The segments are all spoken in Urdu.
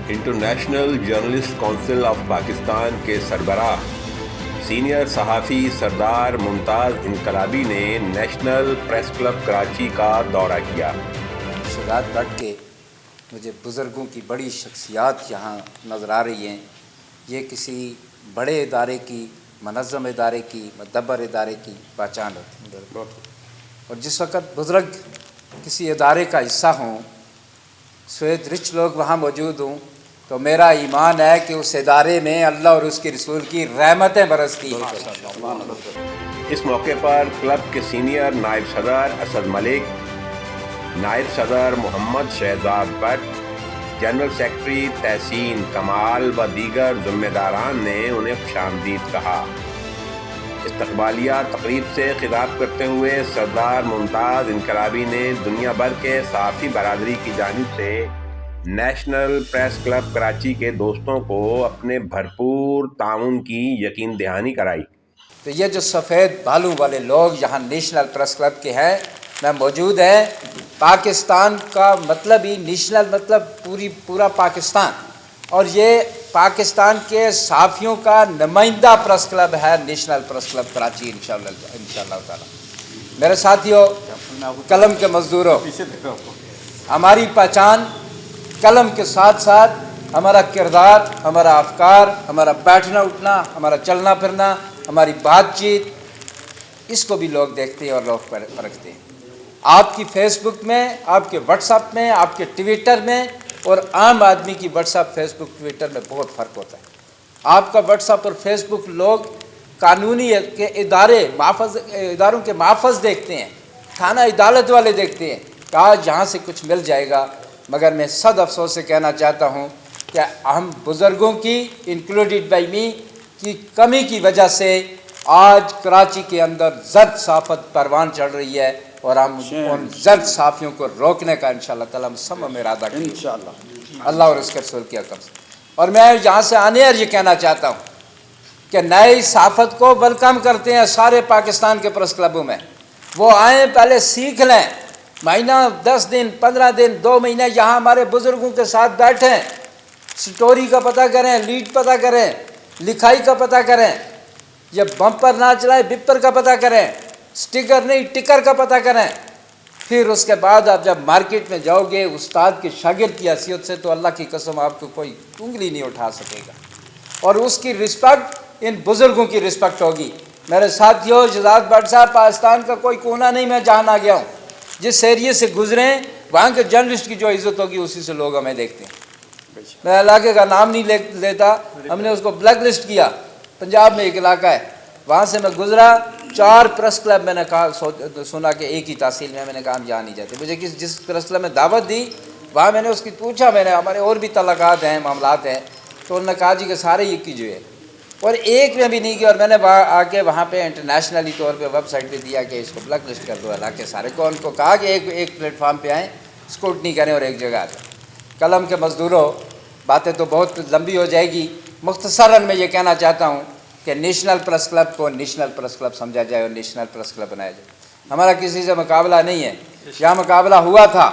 International journalist council of Pakistan کے سربراہ سینئر صحافی سردار ممتاز انقلابی نے نیشنل پریس کلب کراچی کا دورہ کیا۔ رات بڑھ کے مجھے بزرگوں کی بڑی شخصیات یہاں نظر آ رہی ہیں۔ یہ کسی بڑے ادارے کی، منظم ادارے کی، مدبر ادارے کی پہچان ہوتی ہے، اور جس وقت بزرگ کسی ادارے کا حصہ ہوں، سوید رچ لوگ وہاں موجود ہوں، تو میرا ایمان ہے کہ اس ادارے میں اللہ اور اس کے رسول کی رحمتیں برستی ہیں۔ اس موقع پر کلب کے سینئر نائب صدر اسد ملک، نائب صدر محمد شہزاد بٹ، جنرل سیکرٹری تحسین کمال و دیگر ذمہ داران نے انہیں خوش آمدید کہا۔ استقبالیہ تقریب سے خطاب کرتے ہوئے سردار ممتاز انقلابی نے دنیا بھر کے صحافی برادری کی جانب سے نیشنل پریس کلب کراچی کے دوستوں کو اپنے بھرپور تعاون کی یقین دہانی کرائی۔ تو یہ جو سفید بالوں والے لوگ یہاں نیشنل پریس کلب کے ہیں، میں موجود ہیں۔ پاکستان کا مطلب ہی نیشنل مطلب پورا پاکستان، اور یہ پاکستان کے صحافیوں کا نمائندہ پریس کلب ہے نیشنل پریس کلب کراچی انشاءاللہ تعالی۔ میرے ساتھیوں، قلم کے مزدوروں، ہماری پہچان قلم کے ساتھ ساتھ ہمارا کردار، ہمارا افکار، ہمارا بیٹھنا اٹھنا، ہمارا چلنا پھرنا، ہماری بات چیت، اس کو بھی لوگ دیکھتے ہیں اور لوگ پرکھتے ہیں۔ آپ کی فیس بک میں، آپ کے واٹس ایپ میں، آپ کے ٹویٹر میں اور عام آدمی کی واٹس ایپ، فیس بک، ٹویٹر میں بہت فرق ہوتا ہے۔ آپ کا واٹس ایپ اور فیس بک لوگ قانونی کے اداروں کے محافظ دیکھتے ہیں، تھانہ عدالت والے دیکھتے ہیں کہ آج یہاں سے کچھ مل جائے گا، مگر میں صد افسوس سے کہنا چاہتا ہوں کہ ہم بزرگوں کی، انکلوڈیڈ بائی می، کی کمی کی وجہ سے آج کراچی کے اندر زرد صحافت پروان چڑھ رہی ہے، اور ہم ان زرد صحافیوں کو روکنے کا انشاءاللہ تعالیٰ ہم میں ارادہ کریں انشاءاللہ، اللہ اور اس کے رسول کی حکم سے۔ اور میں یہاں سے آنے اور یہ کہنا چاہتا ہوں کہ نئی صحافت کو ویلکم کرتے ہیں سارے پاکستان کے پریس کلبوں میں۔ وہ آئیں، پہلے سیکھ لیں، مہینہ 10 دن 15 دن 2 مہینے یہاں ہمارے بزرگوں کے ساتھ بیٹھیں، سٹوری کا پتہ کریں، لیڈ پتہ کریں، لکھائی کا پتہ کریں، یہ بمپر نہ چلائے بپر کا پتہ کریں، سٹیکر نہیں ٹکر کا پتہ کریں۔ پھر اس کے بعد آپ جب مارکیٹ میں جاؤ گے استاد کے شاگرد کی حیثیت سے، تو اللہ کی قسم آپ کو کوئی انگلی نہیں اٹھا سکے گا، اور اس کی رسپیکٹ ان بزرگوں کی رسپیکٹ ہوگی۔ میرے ساتھیوں، شہزاد بٹ صاحب، پاکستان کا کوئی کونا نہیں میں جہاں نہ گیا ہوں، جس ایریے سے گزریں وہاں کے جرنلسٹ کی جو عزت ہوگی اسی سے لوگ ہمیں دیکھتے ہیں۔ میں علاقے کا نام نہیں لیتا، ہم نے اس کو بلیک لسٹ کیا۔ پنجاب میں ایک علاقہ ہے، وہاں سے میں گزرا، 4 پریس کلب میں نے کہا، سنا کہ ایک ہی تحصیل میں نے کہا ہم جا نہیں جاتے۔ مجھے جس پریس کلب میں دعوت دی، وہاں میں نے اس کی پوچھا، میں نے ہمارے اور بھی تعلقات ہیں، معاملات ہیں، تو انہوں نے کہا جی کہ سارے ایک کی جو ہے، اور ایک میں بھی نہیں کیا۔ اور میں نے آ کے وہاں پہ انٹرنیشنلی طور پہ ویب سائٹ پہ دیا کہ اس کو بلیک لسٹ کر دو علاقے سارے کو۔ ان کو کہا کہ ایک پلیٹ فارم پہ آئیں، اسکروٹنی کریں اور ایک جگہ آتے۔ قلم کے مزدوروں، باتیں تو بہت لمبی ہو جائے گی، مختصراً میں یہ کہنا چاہتا ہوں کہ نیشنل پریس کلب کو نیشنل پریس کلب سمجھا جائے اور نیشنل پریس کلب بنایا جائے۔ ہمارا کسی سے مقابلہ نہیں ہے، یہاں مقابلہ ہوا تھا،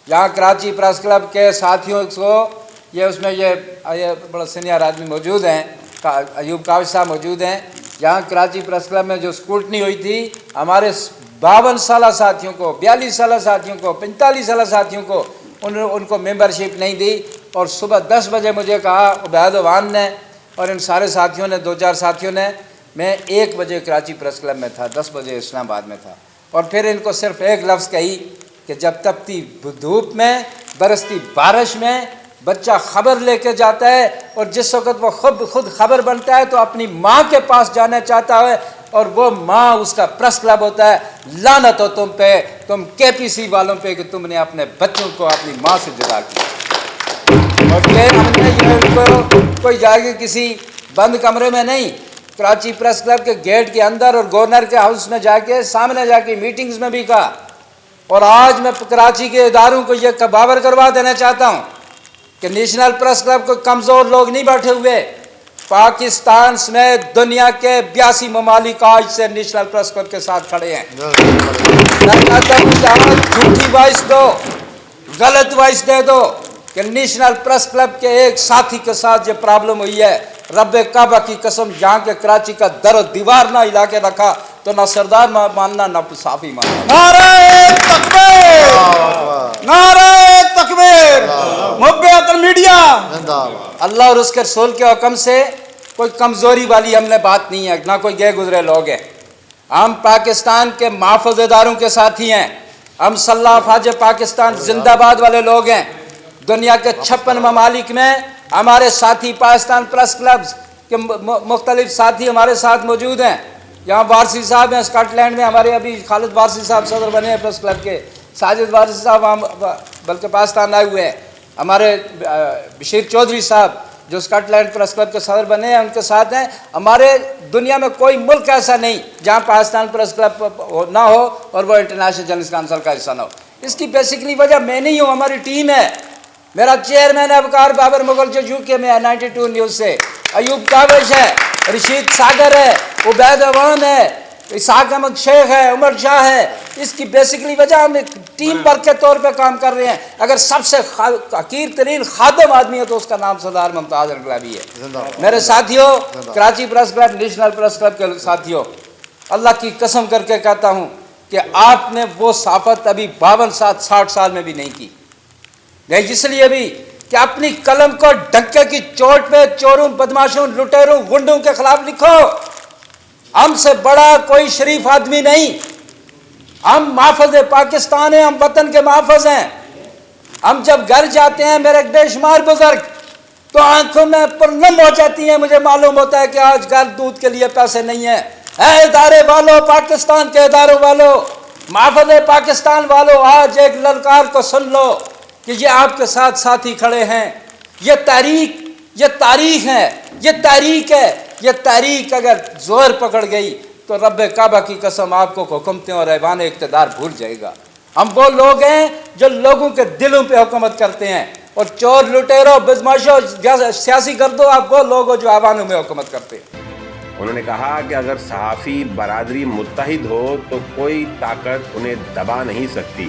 یہاں کراچی پریس کلب کے ساتھیوں کو، یہ اس میں یہ بڑا سینئر آدمی موجود ہیں، ایوب کاوش صاحب موجود ہیں، یہاں کراچی پریس کلب میں جو اسکروٹنی ہوئی تھی، ہمارے 52 سالہ ساتھیوں کو، 42 سالہ ساتھیوں کو، 45 سالہ ساتھیوں کو ان کو ممبرشپ نہیں دی، اور صبح 10 بجے مجھے کہا عبید وان نے اور ان سارے ساتھیوں نے، 2-4 ساتھیوں نے، میں 1 بجے کراچی پریس کلب میں تھا، 10 بجے اسلام آباد میں تھا، اور پھر ان کو صرف ایک لفظ کہی کہ جب تپتی دھوپ میں، برستی بارش میں بچہ خبر لے کے جاتا ہے، اور جس وقت وہ خود خبر بنتا ہے تو اپنی ماں کے پاس جانا چاہتا ہے، اور وہ ماں اس کا پریس کلب ہوتا ہے۔ لعنت ہو تم پہ، تم کے پی سی والوں پہ، کہ تم نے اپنے بچوں کو اپنی ماں سے جدا کیا۔ اور پھر ہم نے یہ کوئی جائے گا کسی بند کمرے میں نہیں، کراچی پریس کلب کے گیٹ کے اندر اور گورنر کے ہاؤس میں جا کے، سامنے جا کے میٹنگز میں بھی کہا، اور آج میں کراچی کے اداروں کو یہ باور کروا دینا چاہتا ہوں کہ نیشنل پریس کلب کو کمزور لوگ نہیں بیٹھے ہوئے، پاکستان سمیت دنیا کے 82 ممالک آج سے نیشنل پریس کلب کے ساتھ کھڑے ہیں۔ میں کہتا ہوں کہ آج جھوٹی وائس دو، غلط وائس دے دو، کہ نیشنل پریس کلب کے ایک ساتھی کے ساتھ یہ پرابلم ہوئی ہے، رب کعبہ کی قسم جہاں کے کراچی کا در و دیوار نہ ہلا کے رکھا تو نہ سردار ماننا نہ صافی ماننا۔ نعرہ تکبیر، نعرہ تکبیر، محبت میڈیا۔ اللہ اور اس کے رسول کے حکم سے کوئی کمزوری والی ہم نے بات نہیں ہے، نہ کوئی گئے گزرے لوگ ہیں۔ ہم پاکستان کے محافظ اداروں کے ساتھی ہیں، ہم صلی افواج پاکستان زندہ باد والے لوگ ہیں۔ دنیا کے 56 ممالک میں ہمارے ساتھی پاکستان پریس کلبز کے مختلف ساتھی ہمارے ساتھ موجود ہیں۔ یہاں وارسی صاحب ہیں اسکاٹ لینڈ میں، ہمارے ابھی خالد وارسی صاحب صدر بنے ہیں پریس کلب کے، ساجد وارسی صاحب بلکہ پاکستان آئے ہوئے ہیں، ہمارے بشیر چودھری صاحب جو اسکاٹ لینڈ پریس کلب کے صدر بنے ہیں ان کے ساتھ ہیں۔ ہمارے دنیا میں کوئی ملک ایسا نہیں جہاں پاکستان پریس کلب نہ ہو اور وہ انٹرنیشنل جرنلسٹ کونسل کا حصہ نہ ہو۔ اس کی بیسیکلی وجہ میں نہیں ہوں، ہماری ٹیم ہے۔ میرا چیئرمین ہے ابکار بابر مغل جو UK میں ہے 92 نیوز سے، ایوب کاوش ہے، رشید ساگر ہے، عبید عوان ہے، اسحاق احمد شیخ ہے، عمر شاہ ہے۔ اس کی بیسیکلی وجہ ہم ایک ٹیم ورک کے طور پہ کام کر رہے ہیں۔ اگر سب سے حقیر ترین خادم آدمی ہے تو اس کا نام سردار ممتاز انقلابی ہے۔ میرے ساتھیوں، Karachi press club, national press club کے ساتھیوں، اللہ کی قسم کر کے کہتا ہوں کہ آپ نے وہ صحافت ابھی 52-60 سال میں بھی نہیں کی، نہیں اس لیے بھی کہ اپنی قلم کو ڈھکے کی چوٹ پہ چوروں، بدماشوں، لٹیروں، گنڈوں کے خلاف لکھو۔ ہم سے بڑا کوئی شریف آدمی نہیں، ہم محافظ پاکستان ہیں، ہم وطن کے محافظ ہیں۔ ہم جب گھر جاتے ہیں میرے بے شمار بزرگ تو آنکھوں میں پرنم ہو جاتی ہیں، مجھے معلوم ہوتا ہے کہ آج گھر دودھ کے لیے پیسے نہیں ہیں۔ اے ادارے والوں، پاکستان کے اداروں والوں، محافظ پاکستان والوں، آج ایک للکار کو سن لو کہ یہ آپ کے ساتھ ساتھی کھڑے ہیں۔ یہ تاریخ ہے، یہ تاریخ ہے۔ یہ تاریخ اگر زور پکڑ گئی تو رب کعبہ کی قسم آپ کو حکومتیں اور ایوان اقتدار بھول جائے گا۔ ہم وہ لوگ ہیں جو لوگوں کے دلوں پہ حکومت کرتے ہیں، اور چور، لٹیروں، بدماشوں، سیاسی گردوں، آپ وہ لوگ ہو جو ایوانوں میں حکومت کرتے ہیں۔ انہوں نے کہا کہ اگر صحافی برادری متحد ہو تو کوئی طاقت انہیں دبا نہیں سکتی۔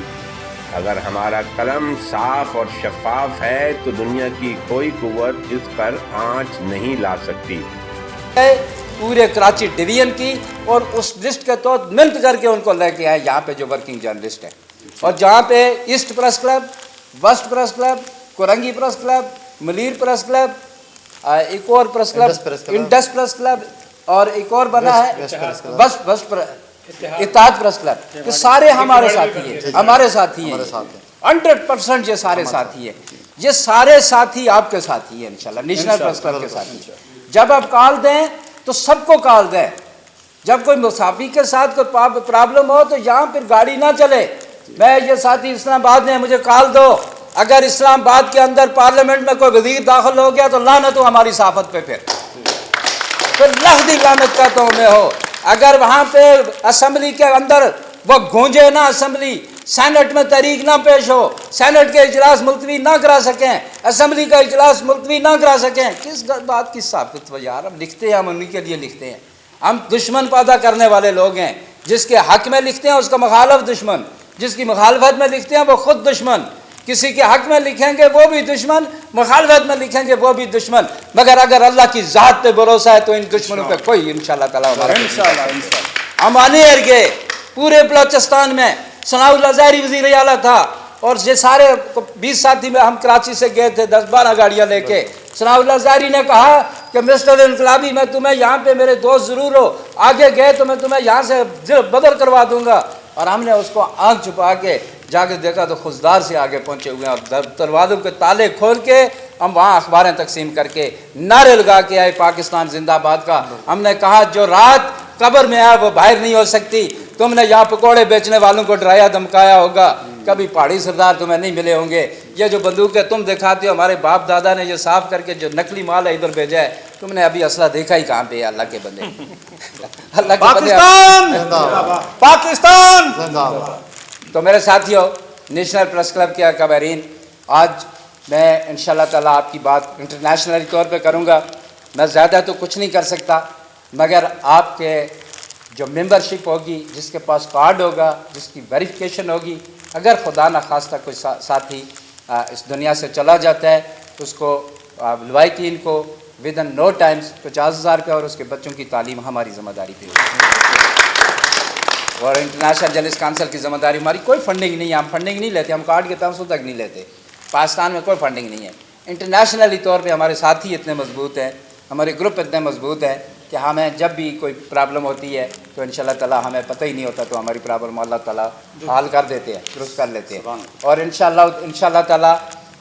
اگر ہمارا قلم صاف اور شفاف ہے تو دنیا کی کوئی قوت اس پر آنچ نہیں لا سکتی۔ پورے کراچی ڈویژن کی اور اس لسٹ کے تحت منٹ کر کے ان کو لے کے آئے یہاں پہ جو ورکنگ جرنلسٹ ہیں، اور جہاں پہ east press club, west press club, Korangi press club, Malir press club, ایک اور press club Indus press club, اور ایک اور بنا ہے اتحاد پریس کلب، یہ سارے ہمارے ساتھی ہیں، ہمارے ساتھی ہیں 100%۔ یہ سارے ساتھی ہیں، یہ سارے ساتھی آپ کے ساتھی ہیں انشاءاللہ، نیشنل پریس کلب کے ساتھی ہیں۔ جب آپ کال دیں تو سب کو کال دیں۔ جب کوئی مسافر کے ساتھ کوئی پرابلم ہو تو یہاں پھر گاڑی نہ چلے، میں یہ ساتھی اسلام آباد میں مجھے کال دو، اگر اسلام آباد کے اندر پارلیمنٹ میں کوئی وزیر داخل ہو گیا تو لعنت ہو ہماری صحافت پہ، پھر لفظی لعنت کہتا ہوں میں ہو۔ اگر وہاں پہ اسمبلی کے اندر وہ گونجے نہ، اسمبلی سینٹ میں تحریک نہ پیش ہو، سینٹ کے اجلاس ملتوی نہ کرا سکیں، اسمبلی کا اجلاس ملتوی نہ کرا سکیں، کس بات کی ثابت ہو یار؟ ہم لکھتے ہیں، ہم انہیں کے لیے لکھتے ہیں۔ ہم دشمن پیدا کرنے والے لوگ ہیں، جس کے حق میں لکھتے ہیں اس کا مخالف دشمن، جس کی مخالفت میں لکھتے ہیں وہ خود دشمن، کسی کے حق میں لکھیں گے وہ بھی دشمن، مخالفت میں لکھیں گے وہ بھی دشمن، مگر اگر اللہ کی ذات پہ بھروسہ ہے تو ان دشمنوں پہ کوئی انشاءاللہ تعالیٰ ہم آنے گئے۔ پورے بلوچستان میں ثناء اللہ ظاہری وزیر اعلیٰ تھا، اور یہ سارے 20 ساتھی میں ہم کراچی سے گئے تھے 10-12 گاڑیاں لے کے۔ ثناء اللہ ظاہری نے کہا کہ مسٹر انقلابی میں تمہیں یہاں پہ میرے دوست ضرور ہو، آگے گئے تو میں تمہیں یہاں سے بدل کروا دوں گا، اور ہم نے اس کو آنکھ چھپا کے جا کے دیکھا تو خزدار سے آگے پہنچے ہوئے ہیں، اور دروازوں کے تالے کھول کے ہم وہاں اخباریں تقسیم کر کے نعرے لگا کے آئے پاکستان زندہ باد کا۔ ہم نے کہا جو رات قبر میں ہے وہ باہر نہیں ہو سکتی، تم نے یہاں پکوڑے بیچنے والوں کو ڈرایا دھمکایا ہوگا، کبھی پہاڑی سردار تمہیں نہیں ملے ہوں گے، یہ جو بندوقیں تم دکھاتے ہو ہمارے باپ دادا نے یہ صاف کر کے جو نقلی مال ہے ادھر بھیجا ہے، تم نے ابھی اسلحہ دیکھا ہی کہاں پہ ہے؟ اللہ کے بندے، اللہ کے بندے، پاکستان۔ تو میرے ساتھیوں، نیشنل پریس کلب کے اکابرین، آج میں انشاءاللہ تعالیٰ آپ کی بات انٹرنیشنل طور پہ کروں گا۔ میں زیادہ تو کچھ نہیں کر سکتا، مگر آپ کے جو ممبرشپ ہوگی، جس کے پاس کارڈ ہوگا، جس کی ویریفیکیشن ہوگی، اگر خدا نخواستہ کوئی ساتھی اس دنیا سے چلا جاتا ہے اس کو لوائقین کو ود ان نو ٹائمز 50,000 روپے اور اس کے بچوں کی تعلیم ہماری ذمہ داری پہ اور انٹرنیشنل جرنلسٹ کونسل کی ذمہ داری ہماری. کوئی فنڈنگ نہیں ہے, ہم فنڈنگ نہیں لیتے, ہم کارڈ کے تناسب تک نہیں لیتے. پاکستان میں کوئی فنڈنگ نہیں ہے. انٹرنیشنلی طور پہ ہمارے ساتھی اتنے مضبوط ہیں, ہمارے گروپ اتنے مضبوط ہیں کہ ہمیں جب بھی کوئی پرابلم ہوتی ہے تو انشاءاللہ تعالیٰ ہمیں پتہ ہی نہیں ہوتا تو ہماری پرابلم اللہ تعالیٰ حل کر دیتے ہیں, درست کر لیتے ہیں. اور انشاءاللہ تعالیٰ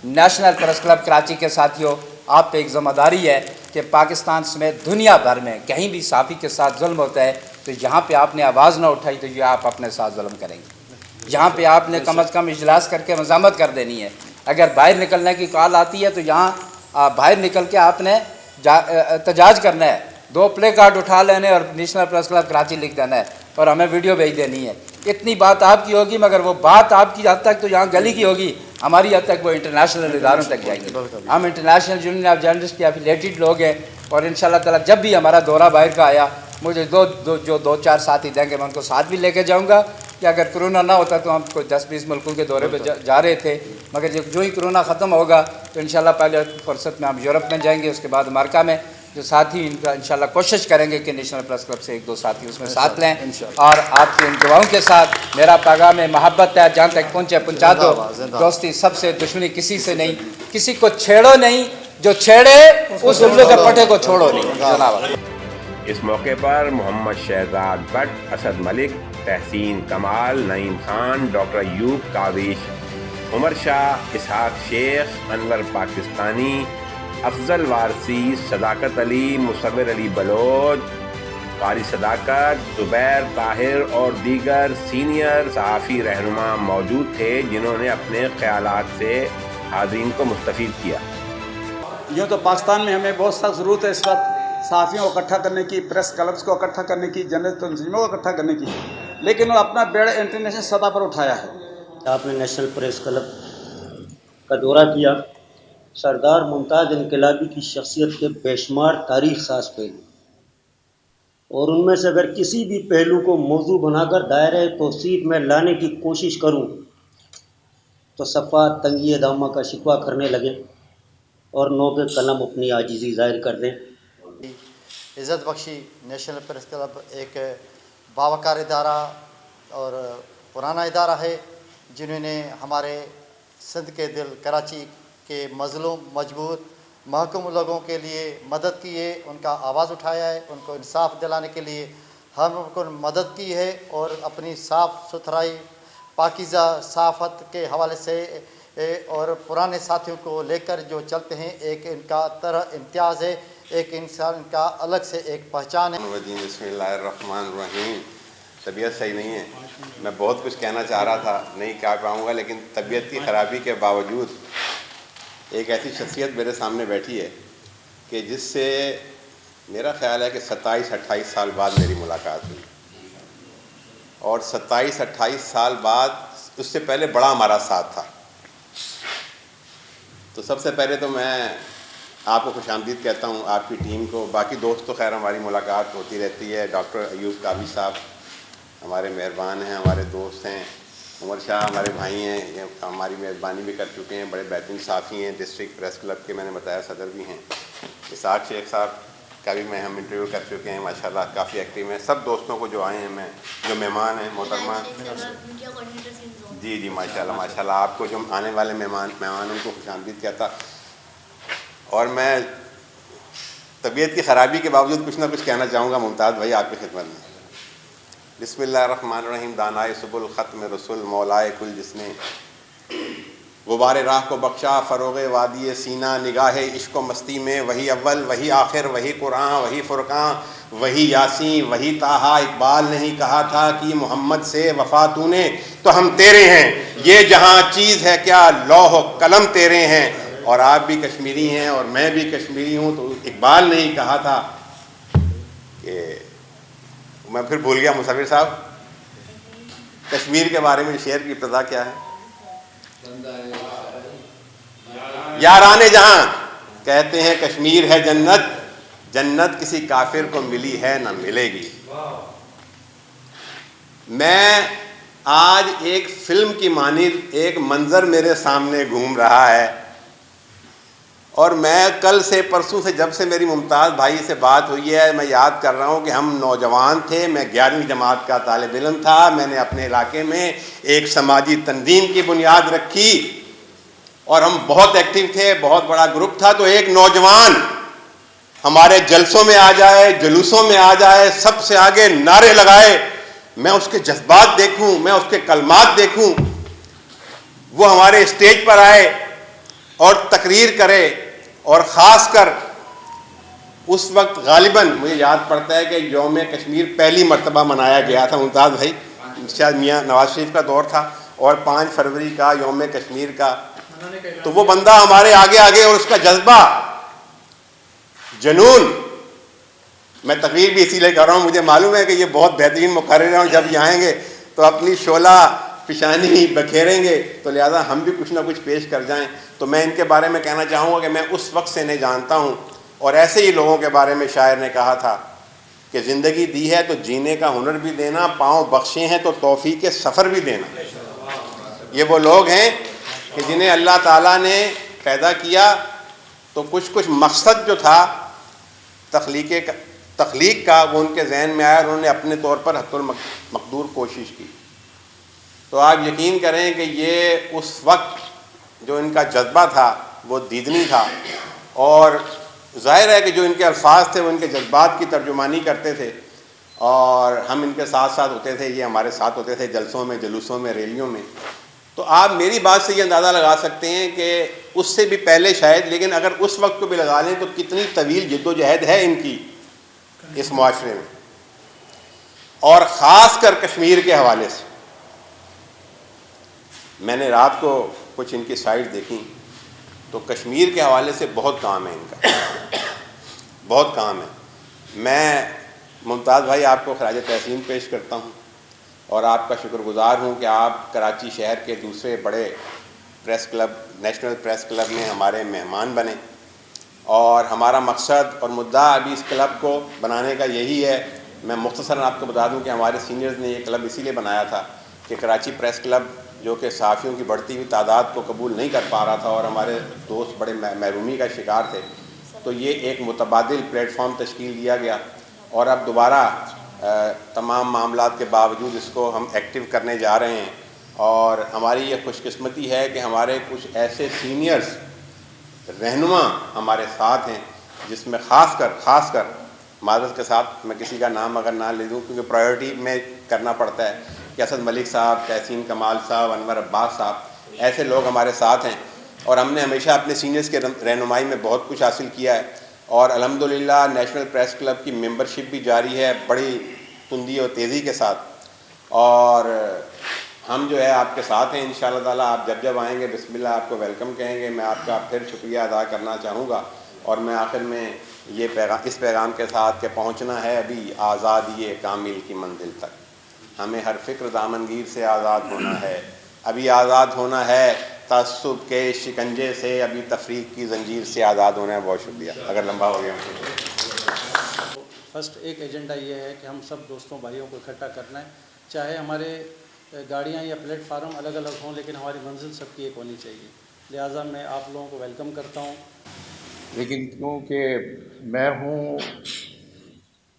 نیشنل پریس کلب کراچی کے ساتھیوں, آپ پہ ایک ذمہ داری ہے کہ پاکستان سمیت دنیا بھر میں کہیں بھی صحافی کے ساتھ ظلم ہوتا ہے تو یہاں پہ آپ نے آواز نہ اٹھائی تو یہ آپ اپنے ساتھ ظلم کریں گے. یہاں پہ آپ نے کم از کم اجلاس کر کے مذمت کر دینی ہے. اگر باہر نکلنے کی کال آتی ہے تو یہاں باہر نکل کے آپ نے احتجاج کرنا ہے, 2 پلے کارڈ اٹھا لینے اور نیشنل پریس کلب کراچی لکھ دینا ہے اور ہمیں ویڈیو بھیج دینی ہے. اتنی بات آپ کی ہوگی, مگر وہ بات آپ کی حد تک تو یہاں گلی کی ہوگی, ہماری حد تک وہ انٹرنیشنل اداروں تک جائیں گے. ہم انٹرنیشنل یونین آف جرنلسٹ کے ایفیلیٹڈ لوگ ہیں اور انشاءاللہ تعالیٰ جب بھی ہمارا دورہ باہر کا آیا مجھے جو 2-4 ساتھی دیں گے میں ان کو ساتھ بھی لے کے جاؤں گا کہ اگر کرونا نہ ہوتا تو ہم کوئی 10-20 ملکوں کے دورے پہ جا رہے تھے, مگر جو ہی کرونا ختم ہوگا تو انشاءاللہ پہلے فرصت میں ہم یورپ میں جائیں گے, اس کے بعد امریکہ میں. جو ساتھی ان کا انشاءاللہ کوشش کریں گے کہ نیشنل پریس کلب سے 1-2 ساتھی اس میں ساتھ لیں, اور آپ کی ان دعاؤں کے ساتھ میرا پیغام محبت ہے, جہاں تک پہنچا دو. دوستی سب سے, دشمنی کسی سے نہیں, کسی کو چھیڑو نہیں, جو چھیڑے اس الو کے پٹے کو چھوڑو نہیں. جناب اس موقع پر محمد شہزاد بٹ, اسد ملک, تحسین کمال, نعیم خان, ڈاکٹر ایوب کاویش, عمر شاہ, اسحاق شیخ, انور پاکستانی, افضل وارثی, صداقت علی, مصور علی بلوچ, قاری صداقت, زبیر طاہر اور دیگر سینئر صحافی رہنما موجود تھے جنہوں نے اپنے خیالات سے حاضرین کو مستفید کیا. یوں تو پاکستان میں ہمیں بہت سخت ضرورت ہے اس وقت صحافیوں کو اکٹھا کرنے کی, پریس کلبس کو اکٹھا کرنے کی, جرنل تنظیموں کو اکٹھا کرنے کی, لیکن وہ اپنا بیڑا انٹرنیشنل سطح پر اٹھایا ہے. آپ نے نیشنل پریس کلب کا دورہ کیا. سردار ممتاز انقلابی کی شخصیت کے بے شمار تاریخ ساز پہلو, اور ان میں سے اگر کسی بھی پہلو کو موضوع بنا کر دائرۂ توصیف میں لانے کی کوشش کروں تو صفحات تنگی دامہ کا شکوہ کرنے لگے اور نو کے قلم اپنی عاجزی ظاہر کر دیں. عزت بخشی نیشنل پریس کلب ایک باوقار ادارہ اور پرانا ادارہ ہے جنہوں نے ہمارے سندھ کے دل کراچی کے مظلوم, مجبور, محکوم لوگوں کے لیے مدد کی ہے, ان کا آواز اٹھایا ہے, ان کو انصاف دلانے کے لیے ہم کو مدد کی ہے, اور اپنی صاف ستھرائی پاکیزہ صحافت کے حوالے سے اور پرانے ساتھیوں کو لے کر جو چلتے ہیں, ایک ان کا طرح امتیاز ہے, ایک انسان کا الگ سے ایک پہچان ہے. بسم اللہ الرحمن الرحیم. طبیعت صحیح نہیں ہے, میں بہت کچھ کہنا چاہ رہا تھا, نہیں کہہ پاؤں گا, لیکن طبیعت کی خرابی کے باوجود ایک ایسی شخصیت میرے سامنے بیٹھی ہے کہ جس سے میرا خیال ہے کہ 27-28 سال بعد میری ملاقات ہوئی, اور 27-28 سال بعد اس سے پہلے بڑا ہمارا ساتھ تھا. تو سب سے پہلے تو میں آپ کو خوش آمدید کہتا ہوں, آپ کی ٹیم کو. باقی دوست تو خیر ہماری ملاقات ہوتی رہتی ہے. ڈاکٹر ایوب کاویش صاحب ہمارے مہربان ہیں, ہمارے دوست ہیں. عمر شاہ ہمارے بھائی ہیں, یہ ہماری میزبانی بھی کر چکے ہیں, بڑے بہترین صحافی ہیں, ڈسٹرکٹ پریس کلب کے میں نے بتایا صدر بھی ہیں. اسحاق شیخ صاحب کا بھی ہم انٹرویو کر چکے ہیں, ماشاءاللہ کافی ایکٹیو ہیں. سب دوستوں کو جو آئے ہیں, میں جو مہمان ہیں محترمہ, جی ماشاءاللہ ماشاءاللہ, آپ کو جو آنے والے مہمانوں کو خوش آمدید کہتا. اور میں طبیعت کی خرابی کے باوجود کچھ نہ کچھ کہنا چاہوں گا ممتاز بھائی آپ کی خدمت میں. بسم اللہ الرحمن الرحیم. دانائے سبل ختم رسول مولائے کل جس نے غبار راہ کو بخشا, فروغ وادی سینہ نگاہ عشق و مستی میں, وہی اول وہی آخر وہی قرآن وہی فرقان وہی یاسین وہی طٰہٰ. اقبال نہیں کہا تھا کہ محمد سے وفا تو نے تو ہم تیرے ہیں, یہ جہاں چیز ہے کیا لوح و قلم تیرے ہیں. اور آپ بھی کشمیری ہیں اور میں بھی کشمیری ہوں, تو اقبال نے ہی کہا تھا کہ, میں پھر بھول گیا مصور صاحب, کشمیر کے بارے میں شعر کی ابتدا کیا ہے؟ یاران جہاں کہتے ہیں کشمیر ہے جنت, جنت کسی کافر کو ملی ہے نہ ملے گی. میں آج ایک فلم کی مانند ایک منظر میرے سامنے گھوم رہا ہے، اور میں کل سے پرسوں سے جب سے میری ممتاز بھائی سے بات ہوئی ہے میں یاد کر رہا ہوں کہ ہم نوجوان تھے، میں 11ویں جماعت کا طالب علم تھا، میں نے اپنے علاقے میں ایک سماجی تنظیم کی بنیاد رکھی اور ہم بہت ایکٹیو تھے، بہت بڑا گروپ تھا. تو ایک نوجوان ہمارے جلسوں میں آ جائے، جلوسوں میں آ جائے، سب سے آگے نعرے لگائے، میں اس کے جذبات دیکھوں، میں اس کے کلمات دیکھوں، وہ ہمارے اسٹیج پر آئے اور تقریر کرے. اور خاص کر اس وقت غالباً مجھے یاد پڑتا ہے کہ یوم کشمیر پہلی مرتبہ منایا گیا تھا ممتاز بھائی، شاید میاں نواز شریف کا دور تھا، اور 5 فروری کا یوم کشمیر کا. تو وہ بندہ ہمارے آگے آگے، اور اس کا جذبہ، جنون. میں تقریر بھی اسی لیے کر رہا ہوں، مجھے معلوم ہے کہ یہ بہت بہترین مقرر ہیں، اور جب یہ آئیں گے تو اپنی شعلہ پیشانی بکھیریں گے، تو لہذا ہم بھی کچھ نہ کچھ پیش کر جائیں. تو میں ان کے بارے میں کہنا چاہوں گا کہ میں اس وقت سے انہیں جانتا ہوں، اور ایسے ہی لوگوں کے بارے میں شاعر نے کہا تھا کہ زندگی دی ہے تو جینے کا ہنر بھی دینا، پاؤں بخشے ہیں تو توفیق سفر بھی دینا. یہ وہ لوگ ہیں کہ جنہیں اللہ تعالیٰ نے پیدا کیا تو کچھ مقصد جو تھا تخلیق کا وہ ان کے ذہن میں آیا، اور انہوں نے اپنے طور پر حتی المقدور کوشش کی. تو آپ یقین کریں کہ یہ اس وقت جو ان کا جذبہ تھا وہ دیدنی تھا، اور ظاہر ہے کہ جو ان کے الفاظ تھے وہ ان کے جذبات کی ترجمانی کرتے تھے، اور ہم ان کے ساتھ ساتھ ہوتے تھے، یہ ہمارے ساتھ ہوتے تھے جلسوں میں، جلوسوں میں، ریلیوں میں. تو آپ میری بات سے یہ اندازہ لگا سکتے ہیں کہ اس سے بھی پہلے شاید، لیکن اگر اس وقت کو بھی لگا لیں تو کتنی طویل جد و جہد ہے ان کی اس معاشرے میں، اور خاص کر کشمیر کے حوالے سے. میں نے رات کو کچھ ان کی سائٹ دیکھی تو کشمیر کے حوالے سے بہت کام ہے ان کا، بہت کام ہے. میں ممتاز بھائی آپ کو خراج تحسین پیش کرتا ہوں، اور آپ کا شکر گزار ہوں کہ آپ کراچی شہر کے دوسرے بڑے press club, national press club میں ہمارے مہمان بنے. اور ہمارا مقصد اور مدعا ابھی اس کلب کو بنانے کا یہی ہے. میں مختصراً آپ کو بتا دوں کہ ہمارے سینئرز نے یہ کلب اسی لیے بنایا تھا کہ کراچی پریس کلب جو کہ صحافیوں کی بڑھتی ہوئی تعداد کو قبول نہیں کر پا رہا تھا، اور ہمارے دوست بڑے محرومی کا شکار تھے، تو یہ ایک متبادل پلیٹ فارم تشکیل دیا گیا. اور اب دوبارہ تمام معاملات کے باوجود اس کو ہم ایکٹیو کرنے جا رہے ہیں. اور ہماری یہ خوش قسمتی ہے کہ ہمارے کچھ ایسے سینئرز رہنما ہمارے ساتھ ہیں، جس میں خاص کر معذرت کے ساتھ میں کسی کا نام اگر نہ لے دوں کیونکہ پرائیورٹی میں کرنا پڑتا ہے، کہ اسد ملک صاحب، تحسین کمال صاحب، انور عباس صاحب، ایسے لوگ ہمارے ساتھ ہیں. اور ہم نے ہمیشہ اپنے سینئرز کے رہنمائی میں بہت کچھ حاصل کیا ہے، اور الحمدللہ نیشنل پریس کلب کی ممبرشپ بھی جاری ہے بڑی تندی اور تیزی کے ساتھ. اور ہم جو ہے آپ کے ساتھ ہیں انشاءاللہ تعالیٰ. آپ جب آئیں گے بسم اللہ آپ کو ویلکم کہیں گے. میں آپ کا پھر شکریہ ادا کرنا چاہوں گا، اور میں آخر میں یہ اس پیغام کے ساتھ کہ پہنچنا ہے ابھی آزادی کامل کی منزل تک. ہمیں ہر فکر دامنگیر سے آزاد ہونا ہے، ابھی آزاد ہونا ہے تعصب کے شکنجے سے، ابھی تفریق کی زنجیر سے آزاد ہونا ہے. بہت شکریہ، اگر لمبا ہو گیا. فرسٹ ایک ایجنڈا یہ ہے کہ ہم سب دوستوں بھائیوں کو اکٹھا کرنا ہے، چاہے ہمارے گاڑیاں یا پلیٹ فارم الگ الگ ہوں، لیکن ہماری منزل سب کی ایک ہونی چاہیے. لہٰذا میں آپ لوگوں کو ویلکم کرتا ہوں. لیکن کیونکہ میں ہوں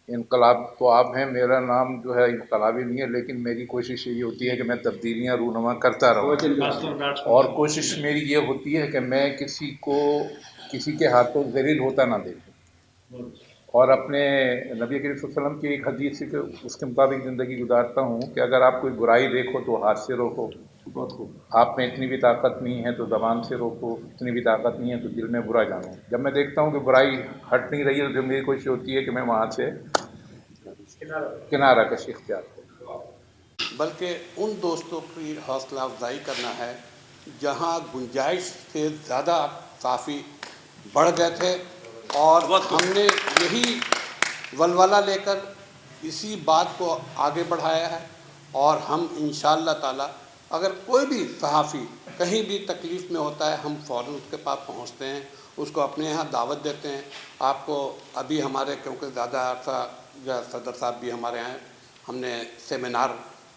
انقلاب تو آپ ہیں، میرا نام جو ہے انقلابی نہیں ہے، لیکن میری کوشش یہ ہوتی ہے کہ میں تبدیلیاں رونما کرتا رہوں، اور کوشش میری یہ ہوتی ہے کہ میں کسی کے ہاتھوں ذلیل ہوتا نہ دیکھوں، اور اپنے نبی کریم صلی اللہ علیہ وسلم کی ایک حدیث سے کہ اس کے مطابق زندگی گزارتا ہوں کہ اگر آپ کوئی برائی دیکھو تو ہاتھ سے روکو، آپ میں اتنی بھی طاقت نہیں ہے تو زبان سے روکو، اتنی بھی طاقت نہیں ہے تو دل میں برا جانو. جب میں دیکھتا ہوں کہ برائی ہٹ نہیں رہی ہے تو میری کوشش ہوتی ہے کہ میں وہاں سے کنارہ کشی اختیار کروں. بلکہ ان دوستوں کی حوصلہ افزائی کرنا ہے جہاں گنجائش سے زیادہ صحافی بڑھ گئے تھے، اور ہم نے یہی ولولہ لے کر اسی بات کو آگے بڑھایا ہے. اور ہم انشاءاللہ تعالی اگر کوئی بھی صحافی کہیں بھی تکلیف میں ہوتا ہے ہم فوراً اس کے پاس پہنچتے ہیں، اس کو اپنے یہاں دعوت دیتے ہیں. آپ کو ابھی ہمارے کیونکہ زیادہ عرصہ جو صدر صاحب بھی ہمارے یہاں ہم نے سیمینار